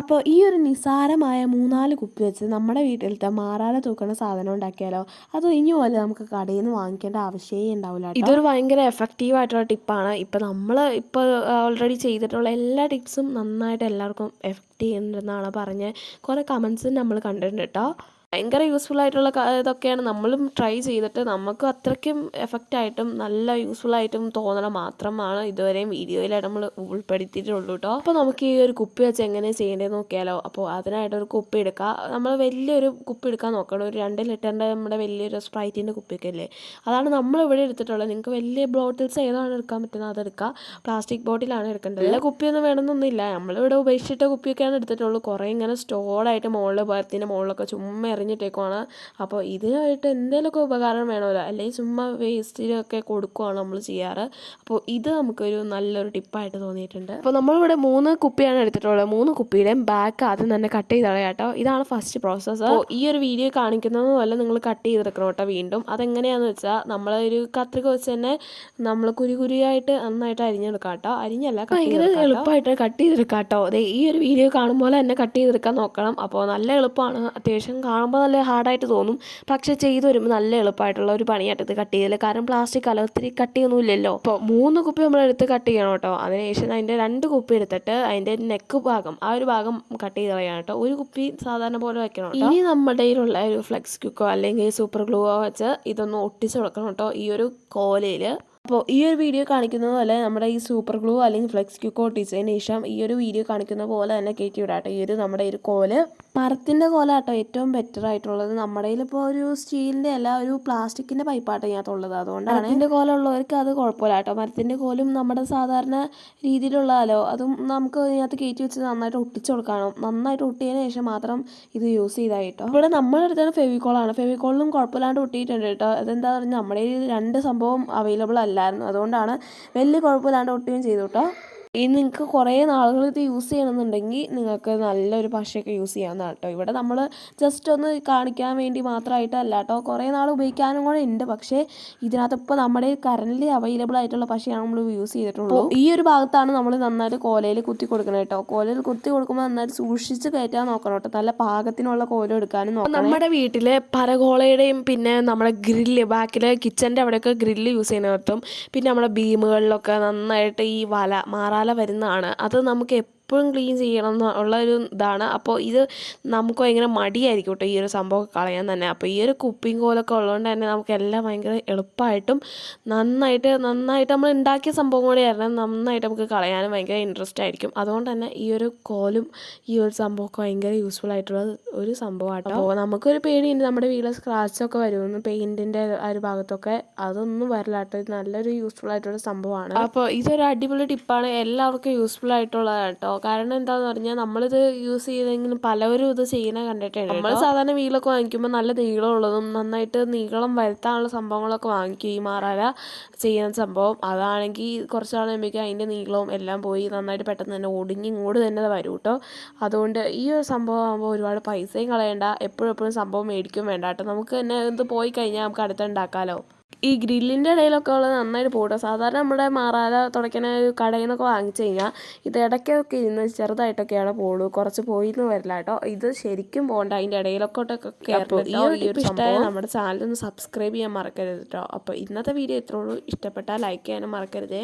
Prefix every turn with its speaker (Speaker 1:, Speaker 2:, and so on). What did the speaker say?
Speaker 1: അപ്പോൾ ഈ ഒരു നിസ്സാരമായ 3-4 കുപ്പി വെച്ച് നമ്മുടെ വീട്ടിലത്തെ മാറാല തൂക്കുന്ന സാധനം ഉണ്ടാക്കിയാലോ? അത് ഇനി പോലെ നമുക്ക് കടയിൽ നിന്ന് വാങ്ങിക്കേണ്ട ആവശ്യമേ ഉണ്ടാവില്ല കേട്ടോ. ഇതൊരു ഭയങ്കര എഫക്റ്റീവ് ആയിട്ടുള്ള ടിപ്പാണ്. ഇപ്പോൾ നമ്മൾ ഓൾറെഡി ചെയ്തിട്ടുള്ള എല്ലാ ടിപ്സും നന്നായിട്ട് എല്ലാവർക്കും എഫക്റ്റ് ചെയ്യുന്നുണ്ടെന്നാണ് പറഞ്ഞ് കുറേ കമൻസും നമ്മൾ കണ്ടിട്ടുണ്ട് കേട്ടോ. ഭയങ്കര യൂസ്ഫുൾ ആയിട്ടുള്ള ഇതൊക്കെയാണ് നമ്മളും ട്രൈ ചെയ്തിട്ട് നമുക്ക് അത്രയ്ക്കും എഫക്റ്റായിട്ടും നല്ല യൂസ്ഫുള്ളായിട്ടും തോന്നണം മാത്രമാണ് ഇതുവരെയും വീഡിയോയിലായിട്ട് നമ്മൾ ഉൾപ്പെടുത്തിയിട്ടുള്ളൂ കേട്ടോ. അപ്പോൾ നമുക്ക് ഈ ഒരു കുപ്പി വെച്ച് എങ്ങനെ ചെയ്യേണ്ടതെന്ന് നോക്കിയാലോ. അപ്പോൾ അതിനായിട്ടൊരു കുപ്പി എടുക്കുക. നമ്മൾ വലിയൊരു കുപ്പി എടുക്കാൻ നോക്കണം. ഒരു 2 ലിറ്ററിൻ്റെ നമ്മുടെ വലിയൊരു സ്പ്രൈറ്റിൻ്റെ കുപ്പിയൊക്കെ ഇല്ലേ, അതാണ് നമ്മളിവിടെ എടുത്തിട്ടുള്ളത്. നിങ്ങൾക്ക് വലിയ ബോട്ടിൽസ് ഏതാണ് എടുക്കാൻ പറ്റുന്നത് അതെടുക്കുക. പ്ലാസ്റ്റിക് ബോട്ടിലാണ് എടുക്കേണ്ടത്. നല്ല കുപ്പിയൊന്നും വേണമെന്നൊന്നുമില്ല. നമ്മളിവിടെ ഉപേക്ഷിച്ചിട്ട കുപ്പിയൊക്കെയാണ് എടുത്തിട്ടുള്ളൂ. കുറേ ഇങ്ങനെ സ്റ്റോർഡായിട്ട് മുകളിൽ ബർത്തിൻ്റെ മുകളിലൊക്കെ ചുമ്മാ എറിഞ്ഞിട്ടേക്കുവാണ്. അപ്പോൾ ഇതിനായിട്ട് എന്തെങ്കിലുമൊക്കെ ഉപകാരം വേണമല്ലോ, അല്ലെങ്കിൽ ചുമ്മാ വേസ്റ്റിനൊക്കെ കൊടുക്കുകയാണ് നമ്മൾ ചെയ്യാറ്. അപ്പോൾ ഇത് നമുക്കൊരു നല്ലൊരു ടിപ്പായിട്ട് തോന്നിയിട്ടുണ്ട്. അപ്പോൾ നമ്മളിവിടെ 3 കുപ്പിയാണ് എടുത്തിട്ടുള്ളത്. 3 കുപ്പിയുടെയും ബാക്ക് ആദ്യം തന്നെ കട്ട് ചെയ്ത് കളയാം കേട്ടോ. ഇതാണ് ഫസ്റ്റ് പ്രോസസ്സ്. അപ്പോൾ ഈ ഒരു വീഡിയോ കാണിക്കുന്നത് പോലെ നിങ്ങൾ കട്ട് ചെയ്തെടുക്കണം കേട്ടോ. വീണ്ടും അതെങ്ങനെയാണെന്ന് വെച്ചാൽ നമ്മളൊരു കത്രിക വെച്ച് തന്നെ നമ്മൾ കുരുകുരിയായിട്ട് നന്നായിട്ട് അരിഞ്ഞെടുക്കാം കേട്ടോ. അരിഞ്ഞല്ല, ഭയങ്കര എളുപ്പമായിട്ട് കട്ട് ചെയ്തെടുക്കാം കേട്ടോ. അതെ, ഈ ഒരു വീഡിയോ കാണുമ്പോൾ തന്നെ കട്ട് ചെയ്തെടുക്കാൻ നോക്കണം. അപ്പോൾ നല്ല എളുപ്പമാണ്. അത്യാവശ്യം കാണുമ്പോൾ നല്ല ഹാർഡായിട്ട് തോന്നും, പക്ഷെ ചെയ്ത് വരുമ്പോൾ നല്ല എളുപ്പമായിട്ടുള്ള ഒരു പണിയായിട്ട് ഇത് കട്ട് ചെയ്യല്. കാരണം പ്ലാസ്റ്റിക് അല്ല, ഒത്തിരി കട്ട് ചെയ്യൊന്നുമില്ലല്ലോ. അപ്പോൾ 3 കുപ്പി നമ്മളെടുത്ത് കട്ട് ചെയ്യണം കേട്ടോ. അതിനുശേഷം അതിൻ്റെ 2 കുപ്പി എടുത്തിട്ട് അതിൻ്റെ നെക്ക് ഭാഗം, ആ ഒരു ഭാഗം കട്ട് ചെയ്ത് കളയണം കേട്ടോ. ഒരു കുപ്പി സാധാരണ പോലെ വെക്കണം കേട്ടോ. ഇനി നമ്മുടെ കയ്യിലുള്ള ഒരു ഫ്ലെക്സ് ക്വിക്കോ അല്ലെങ്കിൽ സൂപ്പർ ഗ്ലൂവോ വെച്ച് ഇതൊന്ന് ഒട്ടിച്ച് കൊടുക്കണം കേട്ടോ ഈ ഒരു കോലയിൽ. അപ്പോൾ ഈ ഒരു വീഡിയോ കാണിക്കുന്നത് പോലെ നമ്മുടെ ഈ സൂപ്പർ ഗ്ലൂ അല്ലെങ്കിൽ ഫ്ലെക്സ് ക്വിക്കോ ഒട്ടിച്ചതിന് ശേഷം ഈ ഒരു വീഡിയോ കാണിക്കുന്ന പോലെ തന്നെ കയറ്റി വിടാട്ടോ. ഈ ഒരു നമ്മുടെ ഒരു കോല് മരത്തിൻ്റെ കോല കേട്ടോ ഏറ്റവും ബെറ്റർ ആയിട്ടുള്ളത്. നമ്മുടെ കയ്യിലിപ്പോൾ ഒരു സ്റ്റീലിൻ്റെ അല്ല, ഒരു പ്ലാസ്റ്റിക്കിൻ്റെ പൈപ്പാട്ടോ ഇതിനകത്തുള്ളത്. അതുകൊണ്ടാണ് മരത്തിൻ്റെ കോല ഉള്ളവർക്ക് അത് കുഴപ്പമില്ല കേട്ടോ. മരത്തിൻ്റെ കോലും നമ്മുടെ സാധാരണ രീതിയിലുള്ളതല്ലോ, അതും നമുക്ക് ഇതിനകത്ത് കയറ്റി വെച്ച് നന്നായിട്ട് ഒട്ടിച്ച് കൊടുക്കണം. നന്നായിട്ട് ഒട്ടിയതിന് ശേഷം മാത്രം ഇത് യൂസ് ചെയ്താൽ കേട്ടോ. ഇവിടെ നമ്മളെടുത്താണ് ഫെവിക്കോളാണ്. ഫെവിക്കോളിലും കുഴപ്പമില്ലാണ്ട് ഒട്ടിയിട്ടുണ്ട് കേട്ടോ. അതെന്താ പറഞ്ഞാൽ നമ്മുടെ ഈ 2 സംഭവം അവൈലബിൾ അല്ലായിരുന്നു, അതുകൊണ്ടാണ് വലിയ കുഴപ്പമില്ലാണ്ട് ഒട്ടുകയും ചെയ്തു കേട്ടോ. ഇനി നിങ്ങൾക്ക് കുറേ നാളുകൾ ഇത് യൂസ് ചെയ്യണമെന്നുണ്ടെങ്കിൽ നിങ്ങൾക്ക് നല്ലൊരു പശയൊക്കെ യൂസ് ചെയ്യാവുന്നതാണ് കേട്ടോ. ഇവിടെ നമ്മൾ ജസ്റ്റ് ഒന്ന് കാണിക്കാൻ വേണ്ടി മാത്രമായിട്ടല്ല കേട്ടോ, കുറേ നാൾ ഉപയോഗിക്കാനും കൂടെ ഉണ്ട്. പക്ഷേ ഇതിനകത്ത് ഇപ്പോൾ നമ്മുടെ കറൻറ്റ്ലി അവൈലബിൾ ആയിട്ടുള്ള പശയാണ് നമ്മൾ യൂസ് ചെയ്തിട്ടുള്ളൂ. ഈ ഒരു ഭാഗത്താണ് നമ്മൾ നന്നായിട്ട് കോലയിൽ കുത്തി കൊടുക്കണം കേട്ടോ. കോലയിൽ കുത്തി കൊടുക്കുമ്പോൾ നന്നായിട്ട് സൂക്ഷിച്ച് കയറ്റാൻ നോക്കണം കേട്ടോ. നല്ല പാകത്തിനുള്ള കോല എടുക്കാനും നോക്കണം. നമ്മുടെ വീട്ടിൽ പരകോളയുടെയും പിന്നെ നമ്മുടെ ഗ്രില്ല് ബാക്കിൽ കിച്ചൻ്റെ അവിടെയൊക്കെ ഗ്രില്ല് യൂസ് ചെയ്യുന്നിടത്തും പിന്നെ നമ്മുടെ ബീമുകളിലൊക്കെ നന്നായിട്ട് ഈ മാറാല വരുന്നതാണ്. അത് നമുക്ക് എപ്പോഴും ക്ലീൻ ചെയ്യണം എന്നുള്ള ഒരു ഇതാണ്. അപ്പോൾ ഇത് നമുക്ക് ഭയങ്കര മടിയായിരിക്കും കേട്ടോ ഈ ഒരു സംഭവം കളയാൻ തന്നെ. അപ്പോൾ ഈ ഒരു കുപ്പിയും കോലൊക്കെ ഉള്ളതുകൊണ്ട് തന്നെ നമുക്ക് എല്ലാം ഭയങ്കര എളുപ്പമായിട്ടും നന്നായിട്ട് നമ്മൾ ഉണ്ടാക്കിയ സംഭവം കൂടെ ആയിരുന്നു, നന്നായിട്ട് നമുക്ക് കളയാനും ഭയങ്കര ഇൻട്രസ്റ്റ് ആയിരിക്കും. അതുകൊണ്ട് തന്നെ ഈ ഒരു കോലും ഈ ഒരു സംഭവമൊക്കെ ഭയങ്കര യൂസ്ഫുൾ ആയിട്ടുള്ള ഒരു സംഭവമാട്ടോ. അപ്പോൾ നമുക്കൊരു പേടിയുണ്ട് നമ്മുടെ വീട്ടിൽ സ്ക്രാച്ചൊക്കെ വരുമെന്ന്, പെയിൻറ്റിൻ്റെ ആ ഒരു ഭാഗത്തൊക്കെ. അതൊന്നും വരില്ല കേട്ടോ. ഇത് നല്ലൊരു യൂസ്ഫുൾ ആയിട്ടുള്ള സംഭവമാണ്. അപ്പോൾ ഇതൊരു അടിപൊളി ടിപ്പാണ്, എല്ലാവർക്കും യൂസ്ഫുൾ ആയിട്ടുള്ളതാണ് കേട്ടോ. കാരണം എന്താണെന്ന് പറഞ്ഞാൽ നമ്മളിത് യൂസ് ചെയ്തെങ്കിലും പലവരും ഇത് ചെയ്യുന്ന കണ്ടിട്ടുണ്ട്. നമ്മൾ സാധാരണ വീലൊക്കെ വാങ്ങിക്കുമ്പോൾ നല്ല നീളമുള്ളതും നന്നായിട്ട് നീളം വരുത്താനുള്ള സംഭവങ്ങളൊക്കെ വാങ്ങിക്കും. ഈ മാറാല ചെയ്യുന്ന സംഭവം അതാണെങ്കിൽ കുറച്ച് നാൾ കഴിയുമ്പോഴേക്കും അതിൻ്റെ നീളവും എല്ലാം പോയി നന്നായിട്ട് പെട്ടെന്ന് തന്നെ ഒടിഞ്ഞ് ഇങ്ങോട്ട് തന്നെ വരും കേട്ടോ. അതുകൊണ്ട് ഈ ഒരു സംഭവം ആകുമ്പോൾ ഒരുപാട് പൈസയും കളയണ്ട, എപ്പോഴും സംഭവം മേടിക്കും വേണ്ട കേട്ടോ. നമുക്ക് തന്നെ ഇത് പോയി കഴിഞ്ഞാൽ നമുക്ക് അടുത്തുണ്ടാക്കാമല്ലോ. ഈ ഗ്രില്ലിൻ്റെ ഇടയിലൊക്കെ ഉള്ളത് നന്നായിട്ട് പോകട്ടോ. സാധാരണ നമ്മുടെ മാറാല തുടയ്ക്കുന്ന കടയിൽ നിന്നൊക്കെ വാങ്ങിച്ചു കഴിഞ്ഞാൽ ഇത് ഇടയ്ക്കൊക്കെ ഇരുന്ന് ചെറുതായിട്ടൊക്കെയാണ് പോകുള്ളൂ, കുറച്ച് പോയിന്ന് വരില്ല കേട്ടോ. ഇത് ശരിക്കും പോകണ്ട, അതിൻ്റെ ഇടയിലൊക്കെ കയറും. ഈ ഒരു സംഭവം നമ്മുടെ ചാനലൊന്ന് സബ്സ്ക്രൈബ് ചെയ്യാൻ മറക്കരുത് കേട്ടോ. അപ്പോൾ ഇന്നത്തെ വീഡിയോ ഇത്രേ ഉള്ളൂ. ഇഷ്ടപ്പെട്ടാൽ ലൈക്ക് ചെയ്യാനും മറക്കരുതേ.